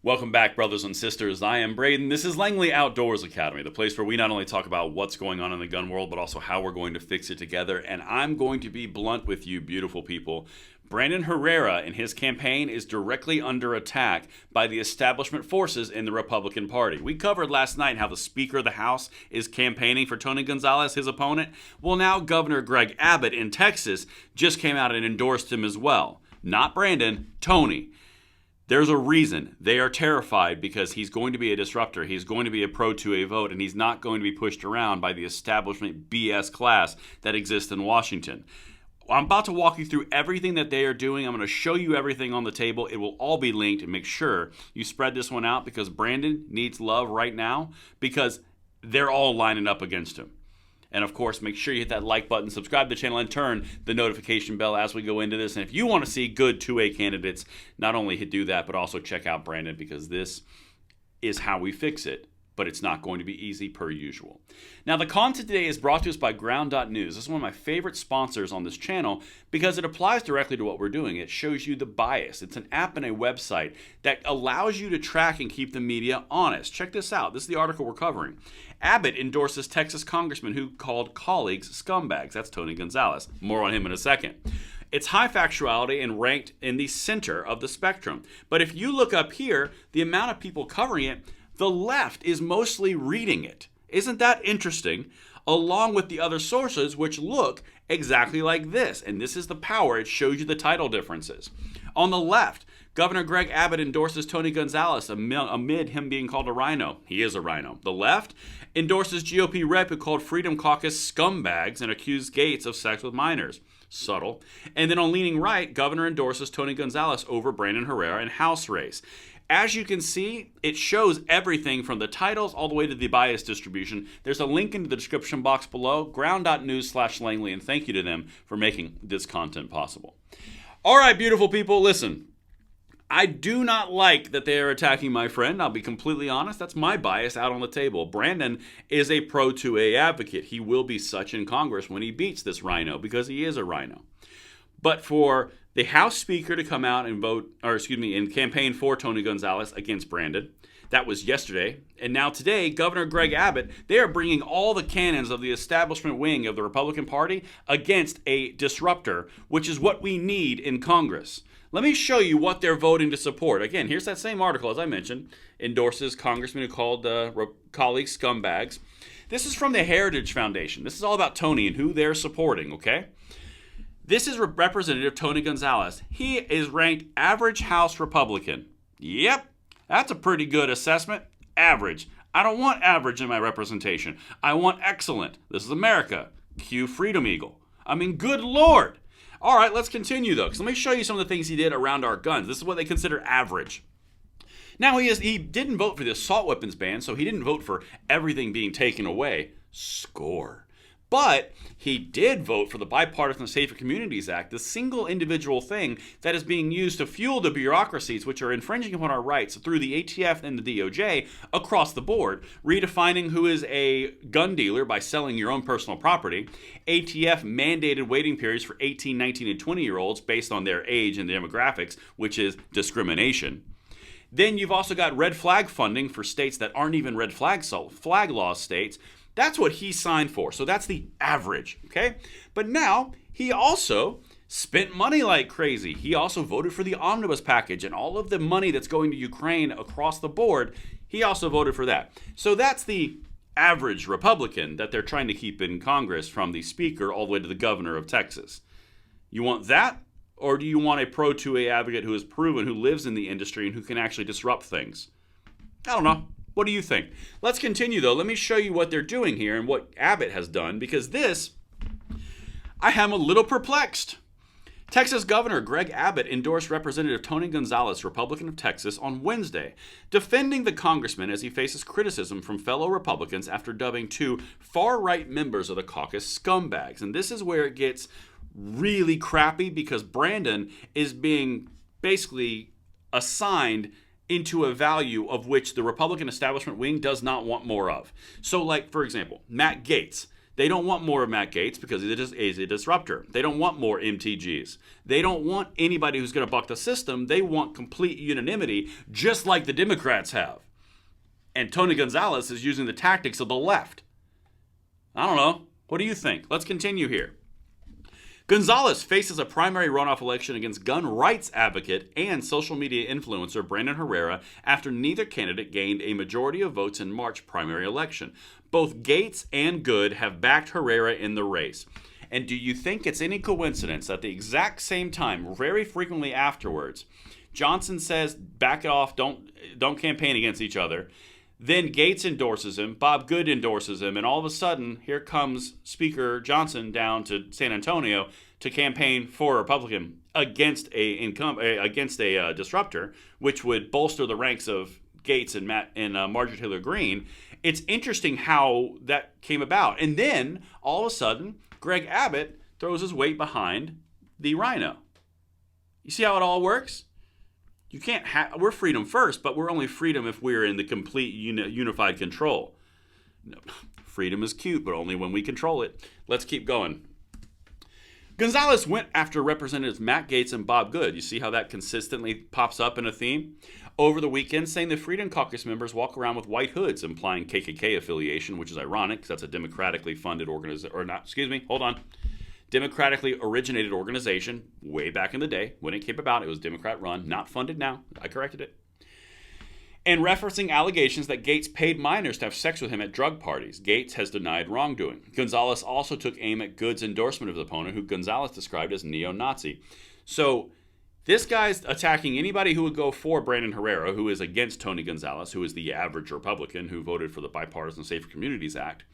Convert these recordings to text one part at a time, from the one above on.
Welcome back, brothers and sisters. I am Braden. This is Langley Outdoors Academy, the place where we not only talk about what's going on in the gun world, but also how we're going to fix it together. And I'm going to be blunt with you, beautiful people. Brandon Herrera and his campaign is directly under attack by the establishment forces in the Republican Party. We covered last night how the Speaker of the House is campaigning for Tony Gonzalez, his opponent. Well, now Governor Greg Abbott in Texas just came out and endorsed him as well. Not Brandon, Tony. There's a reason. They are terrified because he's going to be a disruptor. He's going to be a pro-2A vote, and he's not going to be pushed around by the establishment BS class that exists in Washington. I'm about to walk you through everything that they are doing. I'm going to show you everything on the table. It will all be linked, and make sure you spread this one out because Brandon needs love right now because they're all lining up against him. And of course, make sure you hit that like button, subscribe to the channel, and turn the notification bell as we go into this. And if you want to see good 2A candidates, not only do that, but also check out Brandon because this is how we fix it. But it's not going to be easy per usual. Now, the content today is brought to us by Ground.News. This is one of my favorite sponsors on this channel because it applies directly to what we're doing. It shows you the bias. It's an app and a website that allows you to track and keep the media honest. Check this out. This is the article we're covering. Abbott endorses Texas congressman who called colleagues scumbags. That's Tony Gonzalez. More on him in a second. It's high factuality and ranked in the center of the spectrum. But if you look up here, the amount of people covering it, the left is mostly reading it. Isn't that interesting? Along with the other sources, which look exactly like this. And this is the power. It shows you the title differences. On the left, Governor Greg Abbott endorses Tony Gonzalez amid him being called a RINO. He is a RINO. The left endorses GOP rep who called Freedom Caucus scumbags and accused Gates of sex with minors. Subtle. And then on leaning right, Governor endorses Tony Gonzalez over Brandon Herrera in House race. As you can see, it shows everything from the titles all the way to the bias distribution. There's a link in the description box below, ground.news/Langley, and thank you to them for making this content possible. All right, beautiful people, listen. I do not like that they are attacking my friend. I'll be completely honest. That's my bias out on the table. Brandon is a pro-2A advocate. He will be such in Congress when he beats this RINO because he is a RINO. But for the House Speaker to come out and and campaign for Tony Gonzalez against Brandon, that was yesterday. And now today, Governor Greg Abbott, they are bringing all the cannons of the establishment wing of the Republican Party against a disruptor, which is what we need in Congress. Let me show you what they're voting to support. Again, here's that same article, as I mentioned, endorses congressmen who called colleagues scumbags. This is from the Heritage Foundation. This is all about Tony and who they're supporting, okay? This is Representative Tony Gonzalez. He is ranked average House Republican. Yep, that's a pretty good assessment. Average. I don't want average in my representation. I want excellent. This is America. Cue Freedom Eagle. I mean, good Lord. All right, let's continue, though, because let me show you some of the things he did around our guns. This is what they consider average. Now, he didn't vote for the assault weapons ban, so he didn't vote for everything being taken away. Score. But he did vote for the Bipartisan Safer Communities Act, the single individual thing that is being used to fuel the bureaucracies which are infringing upon our rights through the ATF and the DOJ across the board, redefining who is a gun dealer by selling your own personal property, ATF mandated waiting periods for 18, 19, and 20-year-olds based on their age and demographics, which is discrimination. Then you've also got red flag funding for states that aren't even red flag law states. That's what he signed for. So that's the average, okay? But now he also spent money like crazy. He also voted for the omnibus package and all of the money that's going to Ukraine across the board. He also voted for that. So that's the average Republican that they're trying to keep in Congress from the speaker all the way to the governor of Texas. You want that? Or do you want a pro-2A advocate who is proven, who lives in the industry and who can actually disrupt things? I don't know. What do you think? Let's continue, though. Let me show you what they're doing here and what Abbott has done, because this, I am a little perplexed. Texas Governor Greg Abbott endorsed Representative Tony Gonzalez, Republican of Texas, on Wednesday, defending the congressman as he faces criticism from fellow Republicans after dubbing two far-right members of the caucus scumbags. And this is where it gets really crappy because Brandon is being basically assigned into a value of which the Republican establishment wing does not want more of. So, like, for example, Matt Gaetz. They don't want more of Matt Gaetz because he's a disruptor. They don't want more MTGs. They don't want anybody who's going to buck the system. They want complete unanimity, just like the Democrats have. And Tony Gonzalez is using the tactics of the left. I don't know. What do you think? Let's continue here. Gonzalez faces a primary runoff election against gun rights advocate and social media influencer Brandon Herrera after neither candidate gained a majority of votes in March primary election. Both Gaetz and Good have backed Herrera in the race. And do you think it's any coincidence that at the exact same time, very frequently afterwards, Johnson says, back it off, don't campaign against each other. Then Gaetz endorses him, Bob Good endorses him, and all of a sudden, here comes Speaker Johnson down to San Antonio to campaign for a Republican against a disruptor, which would bolster the ranks of Gaetz and Marjorie Taylor Greene. It's interesting how that came about. And then, all of a sudden, Greg Abbott throws his weight behind the RINO. You see how it all works? You can't we're freedom first, but we're only freedom if we're in the complete unified control. No, freedom is cute, but only when we control it. Let's keep going. Gonzalez went after Representatives Matt Gaetz and Bob Good. You see how that consistently pops up in a theme? Over the weekend, saying the Freedom Caucus members walk around with white hoods, implying KKK affiliation, which is ironic because that's a democratically funded democratically originated organization way back in the day. When it came about, it was Democrat-run, not funded now. I corrected it. And referencing allegations that Gaetz paid minors to have sex with him at drug parties. Gaetz has denied wrongdoing. Gonzalez also took aim at Good's endorsement of his opponent, who Gonzalez described as neo-Nazi. So this guy's attacking anybody who would go for Brandon Herrera, who is against Tony Gonzalez, who is the average Republican who voted for the Bipartisan Safer Communities Act.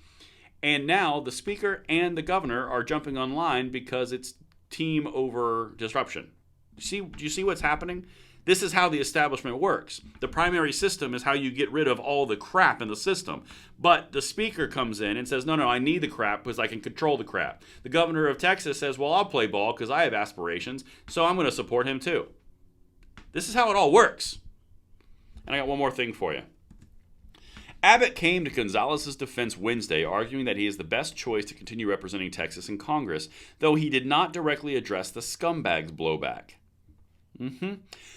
And now the speaker and the governor are jumping online because it's team over disruption. Do you see what's happening? This is how the establishment works. The primary system is how you get rid of all the crap in the system. But the speaker comes in and says, no, I need the crap because I can control the crap. The governor of Texas says, well, I'll play ball because I have aspirations, so I'm going to support him too. This is how it all works. And I got one more thing for you. Abbott came to Gonzalez's defense Wednesday, arguing that he is the best choice to continue representing Texas in Congress, though he did not directly address the scumbags blowback.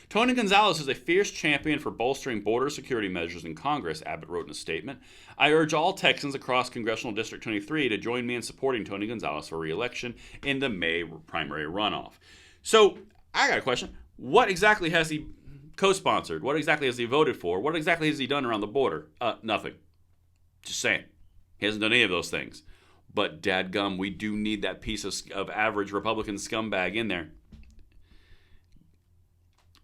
Tony Gonzalez is a fierce champion for bolstering border security measures in Congress, Abbott wrote in a statement. I urge all Texans across Congressional District 23 to join me in supporting Tony Gonzalez for re-election in the May primary runoff. So, I got a question. What exactly has he co-sponsored? What exactly has he voted for? What exactly has he done around the border? Nothing. Just saying. He hasn't done any of those things. But dadgum, we do need that piece of average Republican scumbag in there.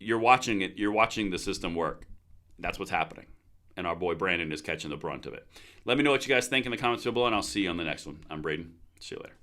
You're watching it. You're watching the system work. That's what's happening. And our boy Brandon is catching the brunt of it. Let me know what you guys think in the comments below, and I'll see you on the next one. I'm Braden. See you later.